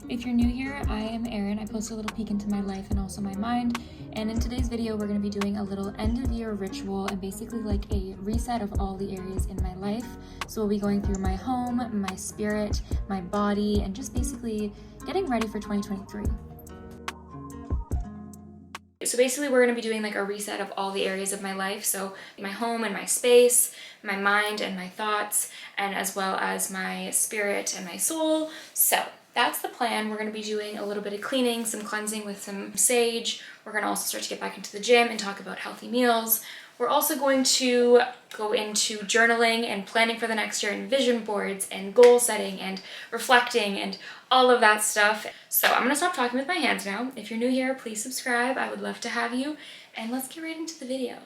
If you're new here, I am Erin. I post a little peek into my life and also my mind. And in today's video, we're going to be doing a little end of year ritual and basically like a reset of all the areas in my life. So we'll be going through my home, my spirit, my body, and just basically getting ready for 2023. So basically we're going to be doing like a reset of all the areas of my life. So my home and my space, my mind and my thoughts, and as well as my spirit and my soul. So that's the plan. We're going to be doing a little bit of cleaning, some cleansing with some sage. We're going to also start to get back into the gym and talk about healthy meals. We're also going to go into journaling and planning for the next year and vision boards and goal setting and reflecting and all of that stuff. So I'm going to stop talking with my hands now. If you're new here, please subscribe. I would love to have you. And let's get right into the video.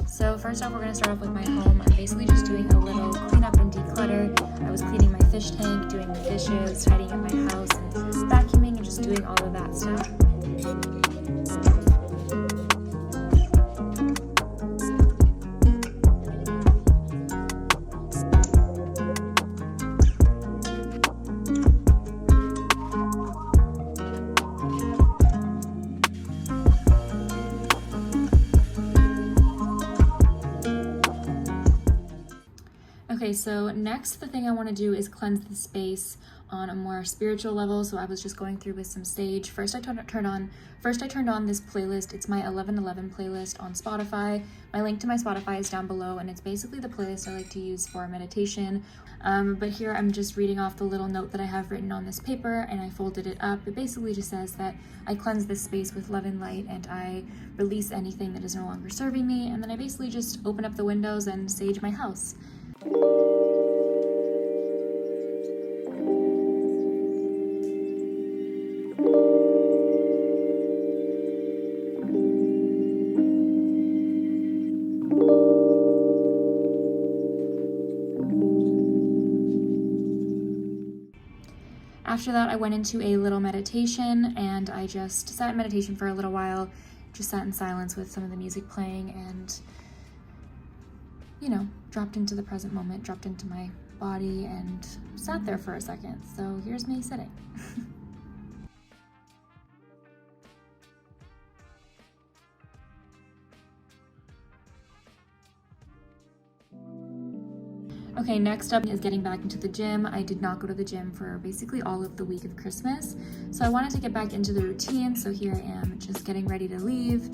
So first off, we're going to start off with my home. I'm basically just doing a little cleanup and declutter. I was cleaning my fish tank, doing the dishes, tidying up my house, and vacuuming and just doing all of that stuff. Okay, so next the thing I want to do is cleanse the space on a more spiritual level. So I was just going through with some sage. First I turned on this playlist. It's my 11/11 playlist on Spotify. My link to my Spotify is down below, and it's basically the playlist I like to use for meditation. But here I'm just reading off the little note that I have written on this paper, and I folded it up. It basically just says that I cleanse this space with love and light, and I release anything that is no longer serving me, and then I basically just open up the windows and sage my house. After that, I went into a little meditation, and I just sat in meditation for a little while, just sat in silence with some of the music playing and, you know, dropped into the present moment, dropped into my body and sat there for a second. So here's me sitting. Okay, next up is getting back into the gym. I did not go to the gym for basically all of the week of Christmas, so I wanted to get back into the routine, so here I am just getting ready to leave.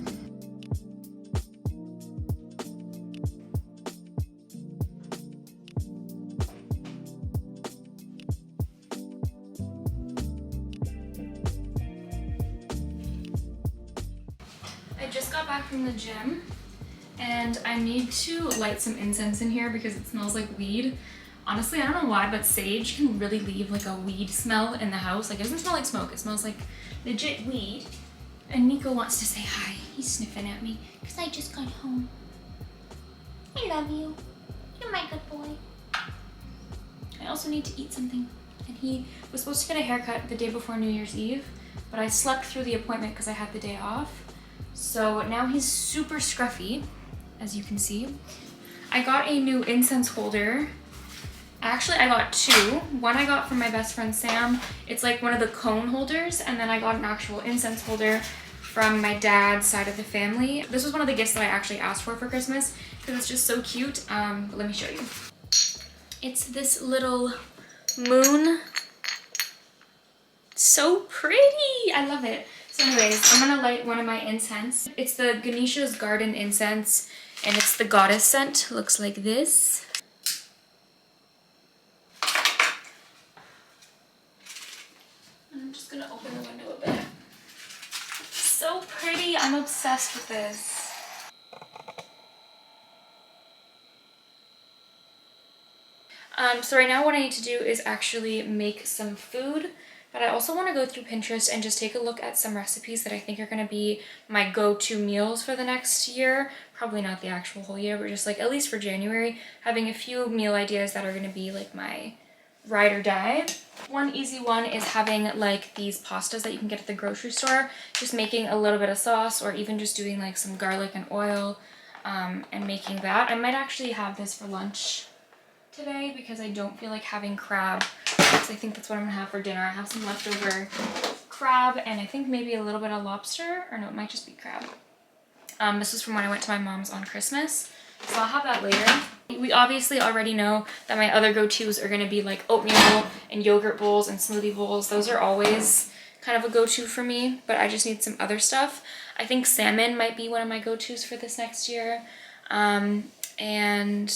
I just got back from the gym. And I need to light some incense in here because it smells like weed. Honestly, I don't know why, but sage can really leave like a weed smell in the house. Like, it doesn't smell like smoke, it smells like legit weed. And Nico wants to say hi. He's sniffing at me because I just got home. I love you. You're my good boy. I also need to eat something. And he was supposed to get a haircut the day before New Year's Eve, but I slept through the appointment because I had the day off. So now he's super scruffy, as you can see. I got a new incense holder. Actually, I got two. One I got from my best friend Sam. It's like one of the cone holders, and then I got an actual incense holder from my dad's side of the family. This was one of the gifts that I actually asked for Christmas because it's just so cute. But let me show you. It's this little moon. So pretty. I love it. So anyways, I'm gonna light one of my incense. It's the Ganesha's Garden incense, and it's the goddess scent. Looks like this. I'm just gonna open the window a bit. So pretty. I'm obsessed with this. So right now what I need to do is actually make some food. But I also want to go through Pinterest and just take a look at some recipes that I think are going to be my go-to meals for the next year. Probably not the actual whole year, but just like at least for January, having a few meal ideas that are going to be like my ride or die. One easy one is having like these pastas that you can get at the grocery store. Just making a little bit of sauce, or even just doing like some garlic and oil and making that. I might actually have this for lunch today because I don't feel like having crab. So I think that's what I'm gonna have for dinner. I have some leftover crab and I think maybe a little bit of lobster, or no, it might just be crab. This was from when I went to my mom's on Christmas, so I'll have that later. We obviously already know that my other go-tos are gonna be like oatmeal and yogurt bowls and smoothie bowls. Those are always kind of a go-to for me, but I just need some other stuff. I think salmon might be one of my go-tos for this next year. And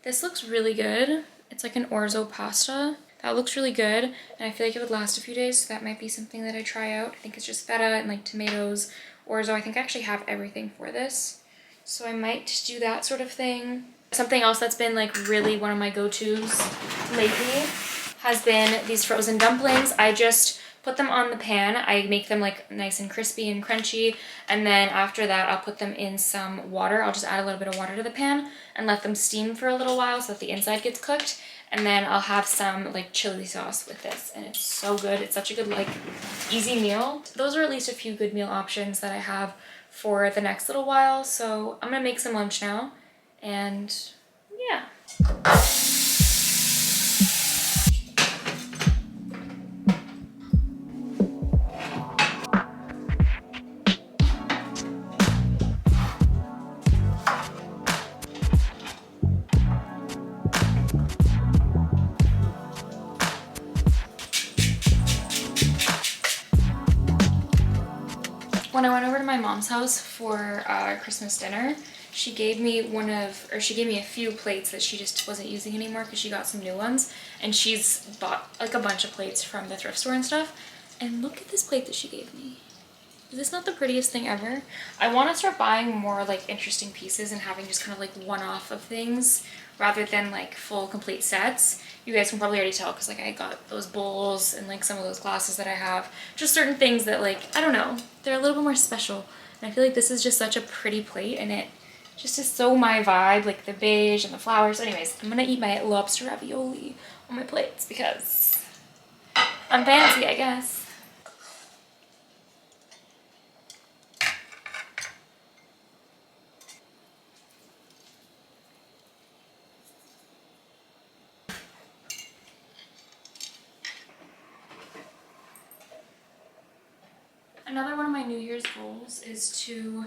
this looks really good. It's like an orzo pasta. That looks really good, and I feel like it would last a few days, so that might be something that I try out. I think it's just feta and like tomatoes, orzo. I think I actually have everything for this, so I might do that sort of thing. Something else that's been like really one of my go-tos lately has been these frozen dumplings. I just put them on the pan. I make them like nice and crispy and crunchy, and then after that I'll put them in some water. I'll just add a little bit of water to the pan and let them steam for a little while so that the inside gets cooked, and then I'll have some like chili sauce with this, and it's so good. It's such a good like easy meal. Those are at least a few good meal options that I have for the next little while, so I'm gonna make some lunch now, and yeah. When I went over to my mom's house for Christmas dinner, she gave me a few plates that she just wasn't using anymore because she got some new ones, and she's bought like a bunch of plates from the thrift store and stuff. And look at this plate that she gave me. Is this not the prettiest thing ever? I want to start buying more like interesting pieces and having just kind of like one-off of things rather than like full complete sets. You guys can probably already tell because like I got those bowls and like some of those glasses that I have. Just certain things that like, I don't know, they're a little bit more special. And I feel like this is just such a pretty plate, and it just is so my vibe, like the beige and the flowers. Anyways, I'm gonna eat my lobster ravioli on my plates because I'm fancy, I guess. Another one of my New Year's goals is to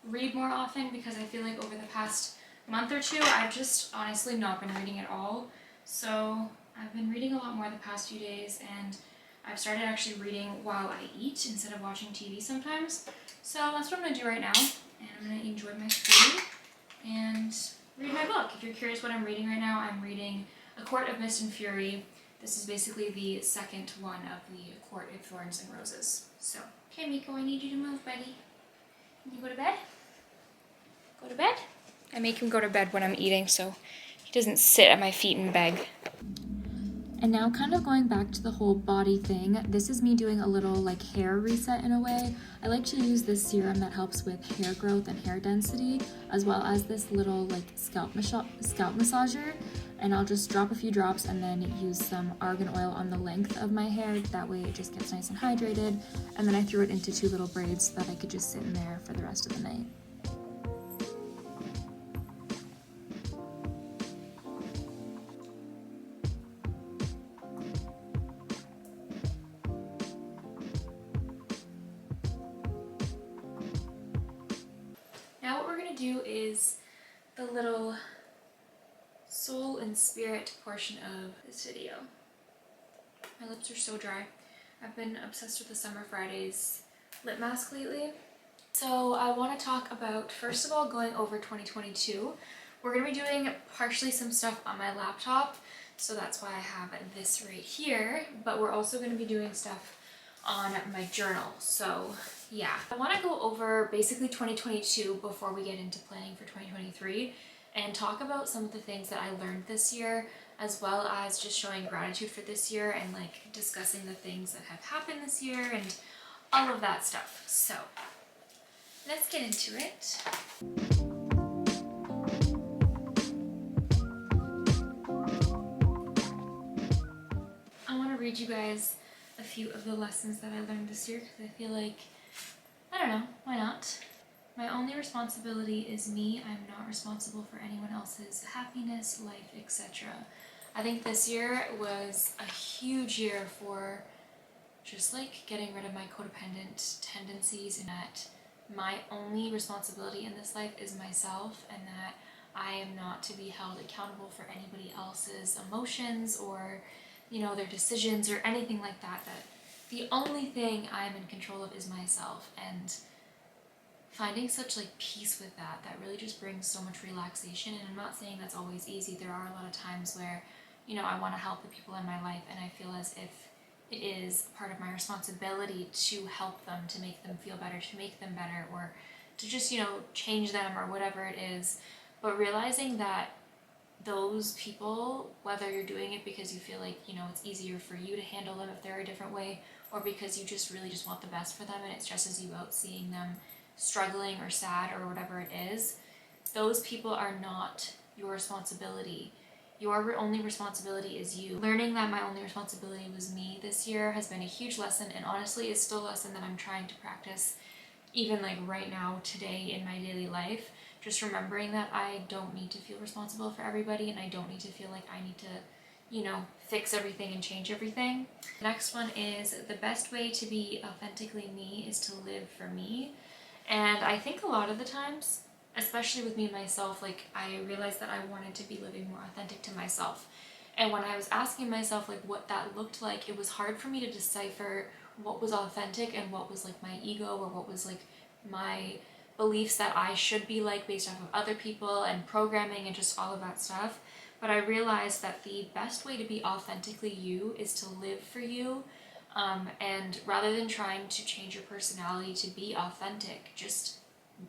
read more often, because I feel like over the past month or two I've just honestly not been reading at all. So I've been reading a lot more the past few days, and I've started actually reading while I eat instead of watching TV sometimes. So that's what I'm going to do right now, and I'm going to enjoy my food and read my book. If you're curious what I'm reading right now, I'm reading A Court of Mist and Fury. This is basically the second one of the Court of Thorns and Roses. So, okay, Miko, I need you to move, buddy. Can you go to bed? Go to bed? I make him go to bed when I'm eating so he doesn't sit at my feet and beg. And now kind of going back to the whole body thing, this is me doing a little like hair reset in a way. I like to use this serum that helps with hair growth and hair density, as well as this little like scalp massager. And I'll just drop a few drops and then use some argan oil on the length of my hair. That way it just gets nice and hydrated. And then I threw it into 2 little braids so that I could just sit in there for the rest of the night. Now what we're gonna do is the little soul and spirit portion of this video. My lips are so dry. I've been obsessed with the Summer Fridays lip mask lately. So I want to talk about, first of all, going over 2022. We're going to be doing partially some stuff on my laptop, so that's why I have this right here, but we're also going to be doing stuff on my journal. So yeah, I want to go over basically 2022 before we get into planning for 2023 and talk about some of the things that I learned this year, as well as just showing gratitude for this year and like discussing the things that have happened this year and all of that stuff. So let's get into it. I want to read you guys a few of the lessons that I learned this year because I feel like, I don't know, why not? My only responsibility is me. I'm not responsible for anyone else's happiness, life, etc. I think this year was a huge year for just like getting rid of my codependent tendencies, and that my only responsibility in this life is myself, and that I am not to be held accountable for anybody else's emotions or, you know, their decisions or anything like that. That the only thing I'm in control of is myself, and finding such like peace with that, that really just brings so much relaxation. And I'm not saying that's always easy. There are a lot of times where, you know, I want to help the people in my life, and I feel as if it is part of my responsibility to help them, to make them feel better, to make them better, or to just, you know, change them or whatever it is. But realizing that those people, whether you're doing it because you feel like, you know, it's easier for you to handle them if they're a different way, or because you just really just want the best for them and it stresses you out seeing them struggling or sad or whatever it is, those people are not your responsibility. Your only responsibility is you. Learning that my only responsibility was me this year has been a huge lesson, and honestly it's still a lesson that I'm trying to practice even like right now, today, in my daily life. Just remembering that I don't need to feel responsible for everybody, and I don't need to feel like I need to, you know, fix everything and change everything. The next one is, the best way to be authentically me is to live for me. And I think a lot of the times, especially with me myself, like I realized that I wanted to be living more authentic to myself. And when I was asking myself like what that looked like, it was hard for me to decipher what was authentic and what was like my ego, or what was like my beliefs that I should be like based off of other people and programming and just all of that stuff. But I realized that the best way to be authentically you is to live for you. And rather than trying to change your personality to be authentic, just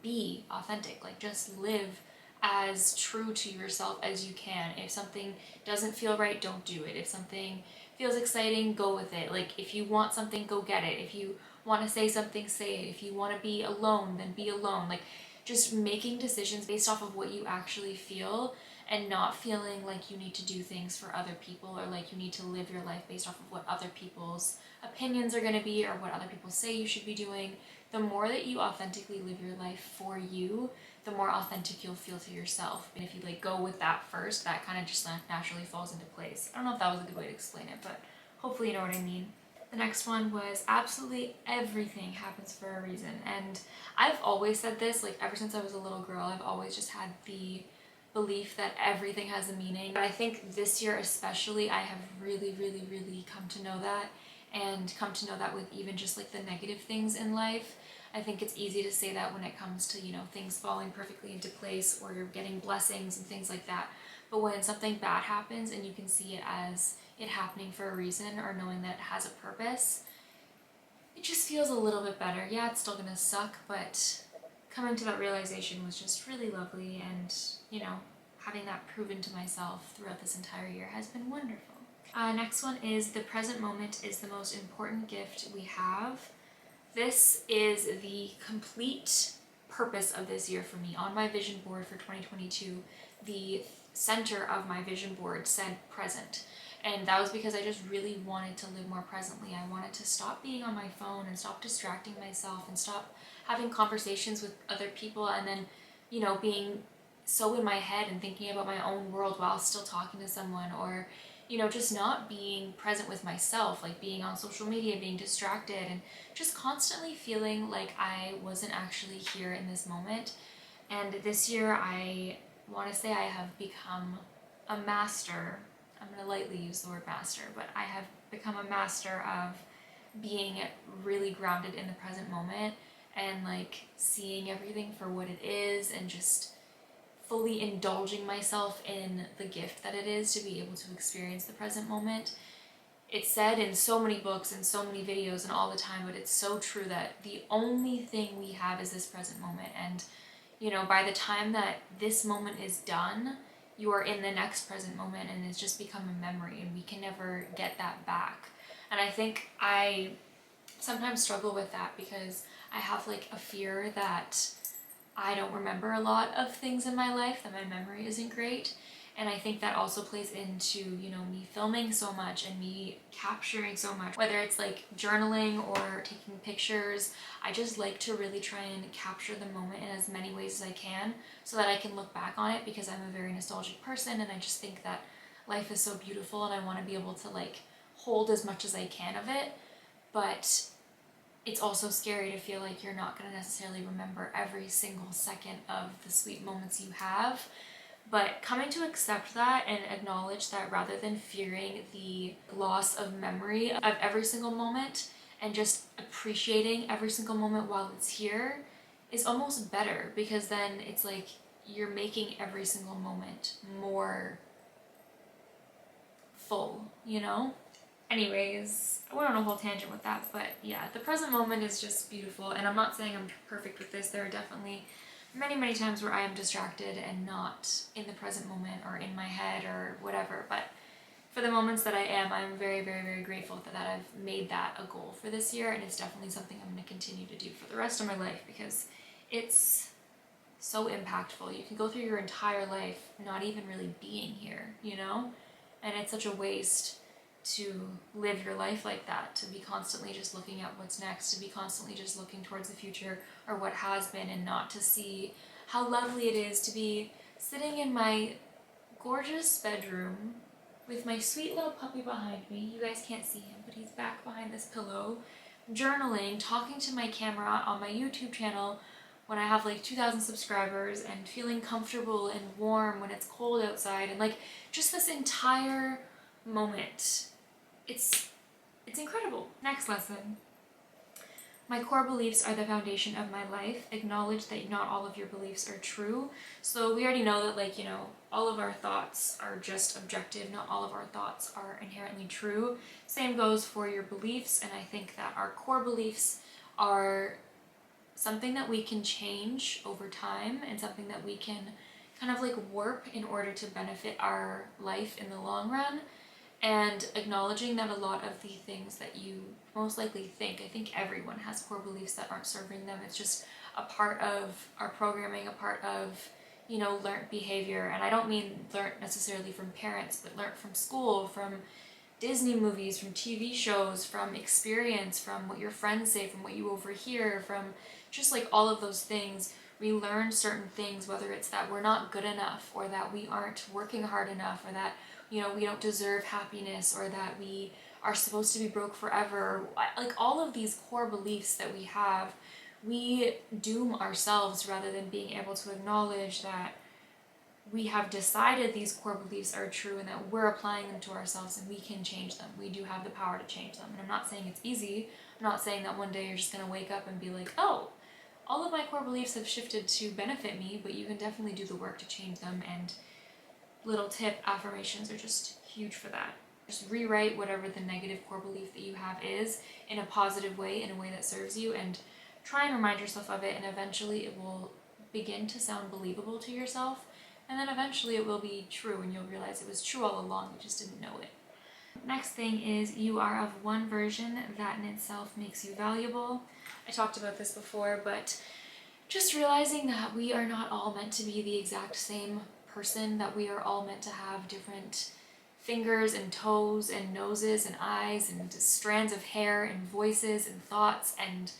be authentic. Like just live as true to yourself as you can. If something doesn't feel right, don't do it. If something feels exciting, go with it. Like if you want something, go get it. If you want to say something, say it. If you want to be alone, then be alone. Like just making decisions based off of what you actually feel, and not feeling like you need to do things for other people, or like you need to live your life based off of what other people's opinions are going to be or what other people say you should be doing. The more that you authentically live your life for you, the more authentic you'll feel to yourself. And if you like go with that first, that kind of just naturally falls into place. I don't know if that was a good way to explain it, but hopefully you know what I mean. The next one was, absolutely everything happens for a reason. And I've always said this, like ever since I was a little girl, I've always just had the belief that everything has a meaning. But I think this year especially, I have really, really, really come to know that, and come to know that with even just like the negative things in life. I think it's easy to say that when it comes to, you know, things falling perfectly into place, or you're getting blessings and things like that. But when something bad happens and you can see it as it happening for a reason, or knowing that it has a purpose, it just feels a little bit better. Yeah, it's still gonna suck, but coming to that realization was just really lovely, and, you know, having that proven to myself throughout this entire year has been wonderful. Next one is, the present moment is the most important gift we have. This is the complete purpose of this year for me. On my vision board for 2022, the center of my vision board said present. And that was because I just really wanted to live more presently. I wanted to stop being on my phone and stop distracting myself and stop having conversations with other people, and then, you know, being so in my head and thinking about my own world while still talking to someone, or, you know, just not being present with myself, like being on social media, being distracted, and just constantly feeling like I wasn't actually here in this moment. And this year, I want to say I have become a master. I'm going to lightly use the word master, but I have become a master of being really grounded in the present moment, and like seeing everything for what it is, and just fully indulging myself in the gift that it is to be able to experience the present moment. It's said in so many books and so many videos and all the time, but it's so true that the only thing we have is this present moment. And, you know, by the time that this moment is done, you are in the next present moment, and it's just become a memory, and we can never get that back. And I think I sometimes struggle with that, because I have like a fear that I don't remember a lot of things in my life, that my memory isn't great. And I think that also plays into, you know, me filming so much and me capturing so much, whether it's like journaling or taking pictures. I just like to really try and capture the moment in as many ways as I can so that I can look back on it, because I'm a very nostalgic person and I just think that life is so beautiful and I want to be able to like hold as much as I can of it. But it's also scary to feel like you're not going to necessarily remember every single second of the sweet moments you have. But coming to accept that and acknowledge that, rather than fearing the loss of memory of every single moment and just appreciating every single moment while it's here, is almost better, because then it's like you're making every single moment more full, you know? Anyways, I went on a whole tangent with that, but yeah, the present moment is just beautiful, and I'm not saying I'm perfect with this. There are definitely many times where I am distracted and not in the present moment or in my head or whatever, but for the moments that I am, I'm very grateful that I've made that a goal for this year, and it's definitely something I'm going to continue to do for the rest of my life, because it's so impactful. You can go through your entire life not even really being here, you know? And it's such a waste to live your life like that, to be constantly just looking at what's next, to be constantly just looking towards the future or what has been, and not to see how lovely it is to be sitting in my gorgeous bedroom with my sweet little puppy behind me. You guys can't see him, but he's back behind this pillow, journaling, talking to my camera on my YouTube channel when I have like 2,000 subscribers, and feeling comfortable and warm when it's cold outside, and like just this entire moment. It's incredible. Next lesson. My core beliefs are the foundation of my life. Acknowledge that not all of your beliefs are true. So we already know that, like, you know, all of our thoughts are just objective. Not all of our thoughts are inherently true. Same goes for your beliefs, and I think that our core beliefs are something that we can change over time, and something that we can kind of like warp in order to benefit our life in the long run. And acknowledging that a lot of the things that you most likely think, I think everyone has core beliefs that aren't serving them. It's just a part of our programming, a part of, you know, learned behavior. And I don't mean learned necessarily from parents, but learned from school, from Disney movies, from TV shows, from experience, from what your friends say, from what you overhear, from just like all of those things. We learn certain things, whether it's that we're not good enough, or that we aren't working hard enough, or that, you know, we don't deserve happiness, or that we are supposed to be broke forever. Like all of these core beliefs that we have, we doom ourselves rather than being able to acknowledge that we have decided these core beliefs are true and that we're applying them to ourselves, and we can change them. We do have the power to change them. And I'm not saying it's easy. I'm not saying that one day you're just going to wake up and be like, oh, all of my core beliefs have shifted to benefit me, but you can definitely do the work to change them. And little tip, affirmations are just huge for that. Just rewrite whatever the negative core belief that you have is in a positive way, in a way that serves you, and try and remind yourself of it, and eventually it will begin to sound believable to yourself, and then eventually it will be true and you'll realize it was true all along, you just didn't know it. Next thing is, you are of one version, that in itself makes you valuable. I talked about this before, but just realizing that we are not all meant to be the exact same person, that we are all meant to have different fingers and toes and noses and eyes and strands of hair and voices and thoughts and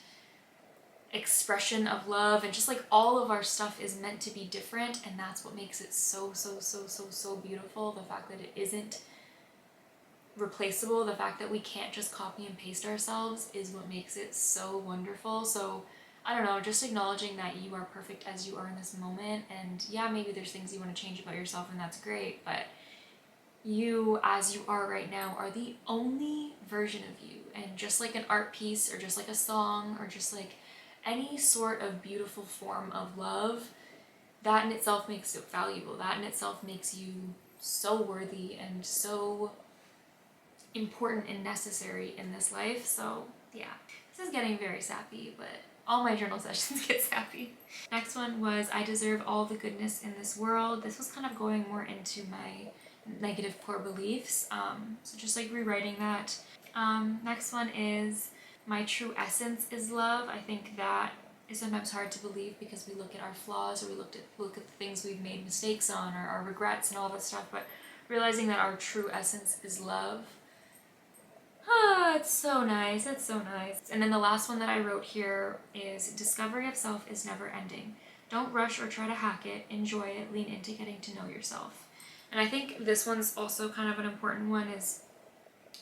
expression of love, and just like all of our stuff is meant to be different, and that's what makes it so beautiful. The fact that it isn't replaceable, the fact that we can't just copy and paste ourselves, is what makes it so wonderful. So I don't know, just acknowledging that you are perfect as you are in this moment, and yeah, maybe there's things you want to change about yourself, and that's great, but you as you are right now are the only version of you. And just like an art piece, or just like a song, or just like any sort of beautiful form of love, that in itself makes it valuable. That in itself makes you so worthy and so important and necessary in this life. So yeah, this is getting very sappy, but all my journal sessions get sappy. Next one was, I deserve all the goodness in this world. This was kind of going more into my negative core beliefs, so just like rewriting that. Next one is, my true essence is love. I think that is sometimes hard to believe because we look at our flaws, or we look at the things we've made mistakes on, or our regrets and all that stuff, but realizing that our true essence is love. Ah, it's so nice, it's so nice. And then the last one that I wrote here is discovery of self is never ending. Don't rush or try to hack it, enjoy it, lean into getting to know yourself. And I think this one's also kind of an important one, is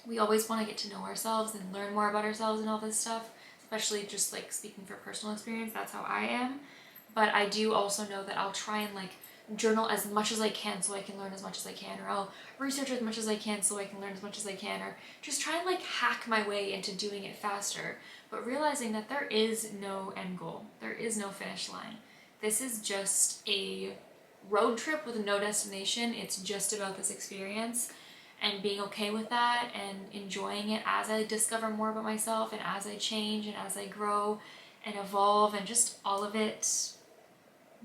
we always want to get to know ourselves and learn more about ourselves and all this stuff, especially just like speaking for personal experience, that's how I am. But I do also know that I'll try and like journal as much as I can so I can learn as much as I can, or I'll research as much as I can so I can learn as much as I can, or just try and like hack my way into doing it faster, but realizing that there is no end goal, there is no finish line. This is just a road trip with no destination. It's just about this experience and being okay with that and enjoying it as I discover more about myself and as I change and as I grow and evolve and just all of it.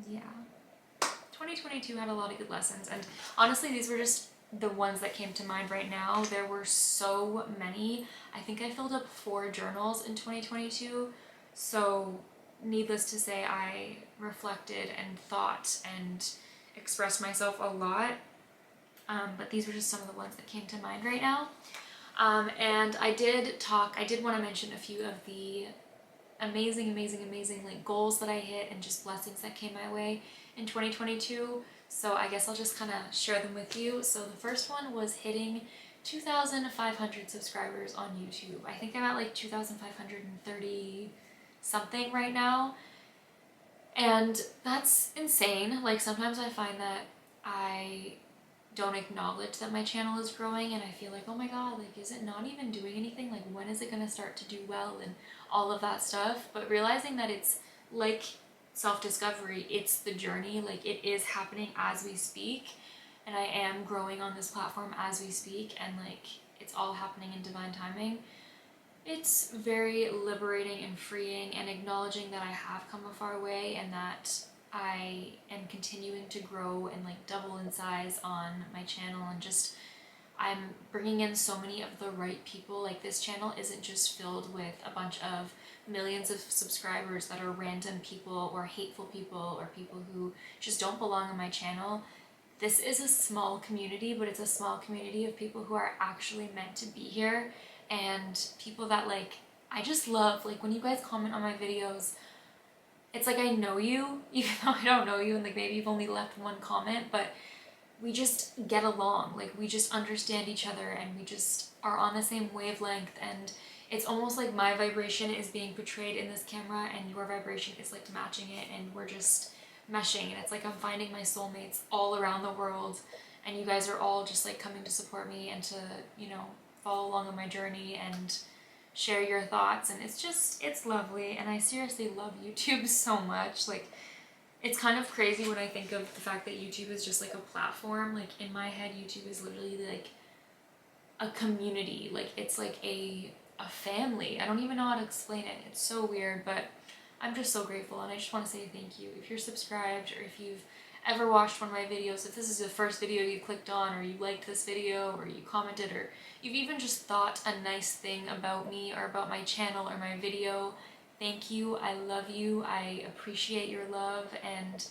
Yeah. 2022 had a lot of good lessons, and honestly these were just the ones that came to mind right now. There were so many. I think I filled up 4 journals in 2022, so needless to say I reflected and thought and expressed myself a lot, but these were just some of the ones that came to mind right now. And I did want to mention a few of the amazing like goals that I hit and just blessings that came my way in 2022. So I guess I'll just kind of share them with you. So the first one was hitting 2,500 subscribers on YouTube. I think I'm at like 2,530 something right now. And that's insane. Like sometimes I find that I don't acknowledge that my channel is growing, and I feel like, oh my god, like is it not even doing anything? Like when is it gonna start to do well and all of that stuff? But realizing that it's like self-discovery, it's the journey, like it is happening as we speak, and I am growing on this platform as we speak, and like it's all happening in divine timing. It's very liberating and freeing, and acknowledging that I have come a far way and that I am continuing to grow and like double in size on my channel, and just I'm bringing in so many of the right people. Like this channel isn't just filled with a bunch of millions of subscribers that are random people or hateful people or people who just don't belong on my channel. This is a small community, but it's a small community of people who are actually meant to be here, and people that like I just love. Like when you guys comment on my videos, it's like I know you, even though I don't know you, and like maybe you've only left one comment, but we just get along. Like we just understand each other, and we just are on the same wavelength, and it's almost like my vibration is being portrayed in this camera and your vibration is like matching it, and we're just meshing, and it's like I'm finding my soulmates all around the world, and you guys are all just like coming to support me and to, you know, follow along on my journey and share your thoughts, and it's lovely. And I seriously love YouTube so much. Like it's kind of crazy when I think of the fact that YouTube is just like a platform. Like in my head, YouTube is literally like a community. Like it's like a family. I don't even know how to explain it. It's so weird, but I'm just so grateful, and I just want to say thank you. If you're subscribed, or if you've ever watched one of my videos, if this is the first video you clicked on, or you liked this video, or you commented, or you've even just thought a nice thing about me or about my channel or my video, thank you. I love you. I appreciate your love, and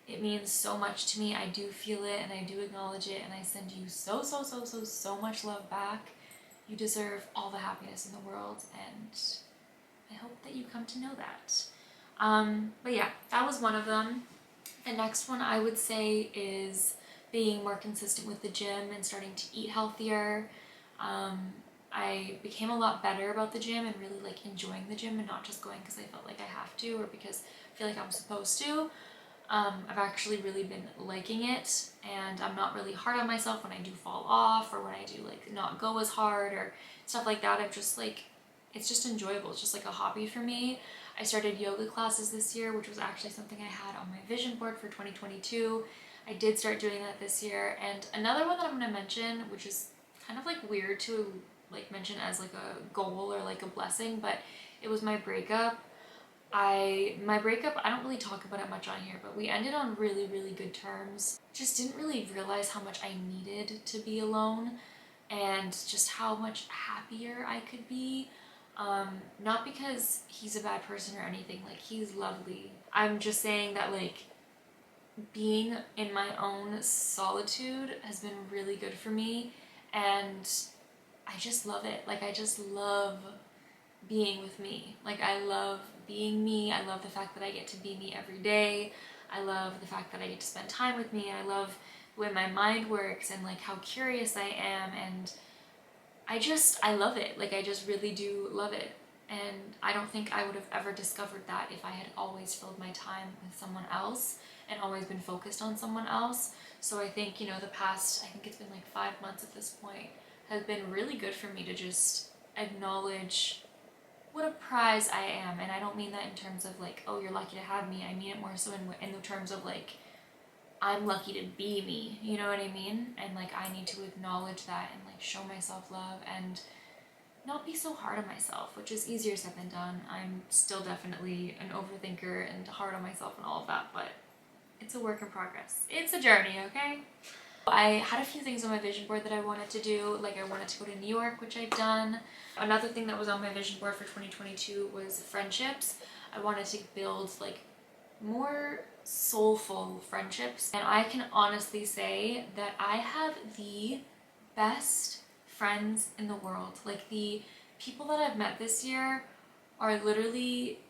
it means so much to me. I do feel it, and I do acknowledge it, and I send you so much love back. You deserve all the happiness in the world, and I hope that you come to know that. But yeah, that was one of them. The next one I would say is being more consistent with the gym and starting to eat healthier. I became a lot better about the gym and really like enjoying the gym, and not just going because I felt like I have to or because I feel like I'm supposed to. I've actually really been liking it, and I'm not really hard on myself when I do fall off or when I do like not go as hard or stuff like that. I'm just like, it's just enjoyable. It's just like a hobby for me. I started yoga classes this year, which was actually something I had on my vision board for 2022. I did start doing that this year. And another one that I'm going to mention, which is kind of like weird to like mention as like a goal or like a blessing, but it was my breakup. My breakup, I don't really talk about it much on here, but we ended on really good terms. Just didn't really realize how much I needed to be alone and just how much happier I could be. Not because he's a bad person or anything, like he's lovely. I'm just saying that like being in my own solitude has been really good for me, and I just love it. Like I just love being with me. Like I love being me. I love the fact that I get to be me every day. I love the fact that I get to spend time with me. I love the way my mind works and like how curious I am, and I love it. Like I just really do love it. And I don't think I would have ever discovered that if I had always filled my time with someone else and always been focused on someone else. So I think, you know, the past, I think it's been like 5 months at this point, has been really good for me to just acknowledge what a prize I am. And I don't mean that in terms of like, oh, you're lucky to have me. I mean it more so in the terms of like, I'm lucky to be me, you know what I mean? And like I need to acknowledge that and like show myself love and not be so hard on myself, which is easier said than done. I'm still definitely an overthinker and hard on myself and all of that, but it's a work in progress. It's a journey, okay? I had a few things on my vision board that I wanted to do. Like I wanted to go to New York, which I've done. Another thing that was on my vision board for 2022 was friendships. I wanted to build like more soulful friendships, and I can honestly say that I have the best friends in the world. Like the people that I've met this year are literally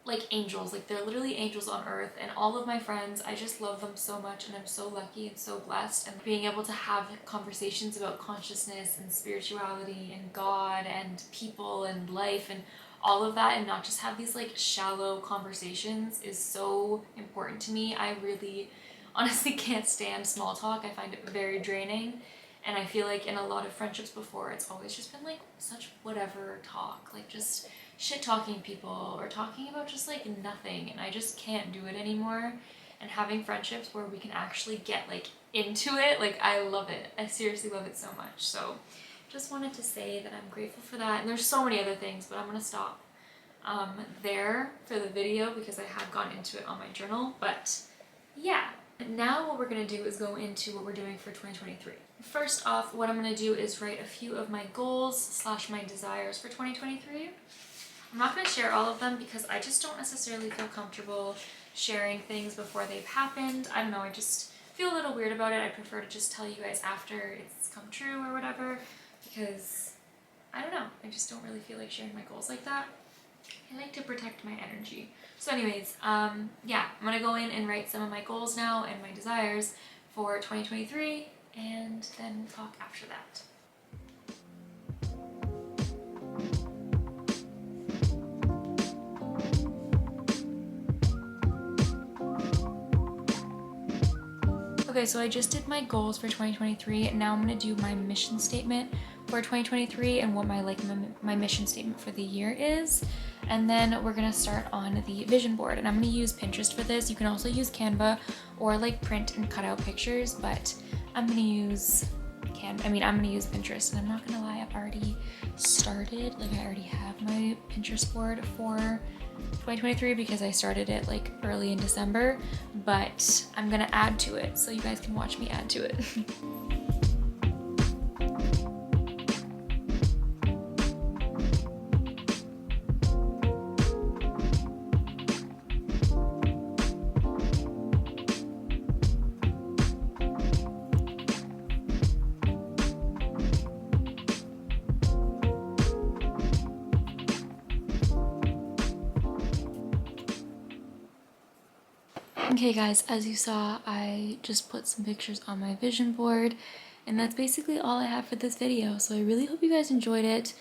like angels. Like they're literally angels on earth, and all of my friends, I just love them so much, and I'm so lucky and so blessed. And being able to have conversations about consciousness and spirituality and God and people and life and all of that, and not just have these like shallow conversations, is so important to me. I really honestly can't stand small talk. I find it very draining. And I feel like in a lot of friendships before, it's always just been like such whatever talk, like just shit talking people or talking about just like nothing. And I just can't do it anymore. And having friendships where we can actually get like into it, like I love it. I seriously love it so much. So just wanted to say that I'm grateful for that. And there's so many other things, but I'm gonna stop there for the video because I have gone into it on my journal. But yeah. Now what we're going to do is go into what we're doing for 2023. First off, what I'm going to do is write a few of my goals / my desires for 2023. I'm not going to share all of them because I just don't necessarily feel comfortable sharing things before they've happened. I don't know, I just feel a little weird about it. I prefer to just tell you guys after it's come true or whatever, because I don't know, I just don't really feel like sharing my goals like that. I like to protect my energy. So anyways, yeah, I'm gonna go in and write some of my goals now and my desires for 2023, and then we'll talk after that. Okay, so I just did my goals for 2023, and now I'm gonna do my mission statement for 2023 and what my mission statement for the year is. And then we're gonna start on the vision board, and I'm gonna use Pinterest for this. You can also use Canva or like print and cut out pictures, but I'm gonna use I'm gonna use Pinterest. And I'm not gonna lie, I've already started, like I already have my Pinterest board for 2023 because I started it like early in December, but I'm gonna add to it so you guys can watch me add to it. Okay guys, as you saw, I just put some pictures on my vision board, and that's basically all I have for this video. So I really hope you guys enjoyed it.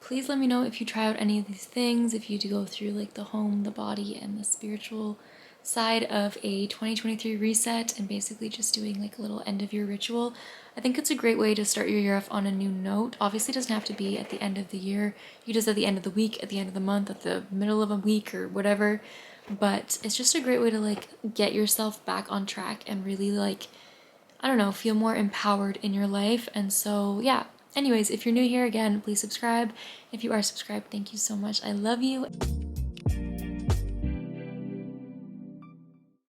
Please let me know if you try out any of these things, if you do go through like the home, the body, and the spiritual side of a 2023 reset, and basically just doing like a little end of year ritual. I think it's a great way to start your year off on a new note. Obviously it doesn't have to be at the end of the year. You just at the end of the week, at the end of the month, at the middle of a week or whatever. But it's just a great way to like get yourself back on track and really like, I don't know, feel more empowered in your life. And so yeah, anyways, if you're new here, again, please subscribe. If you are subscribed, thank you so much. I love you.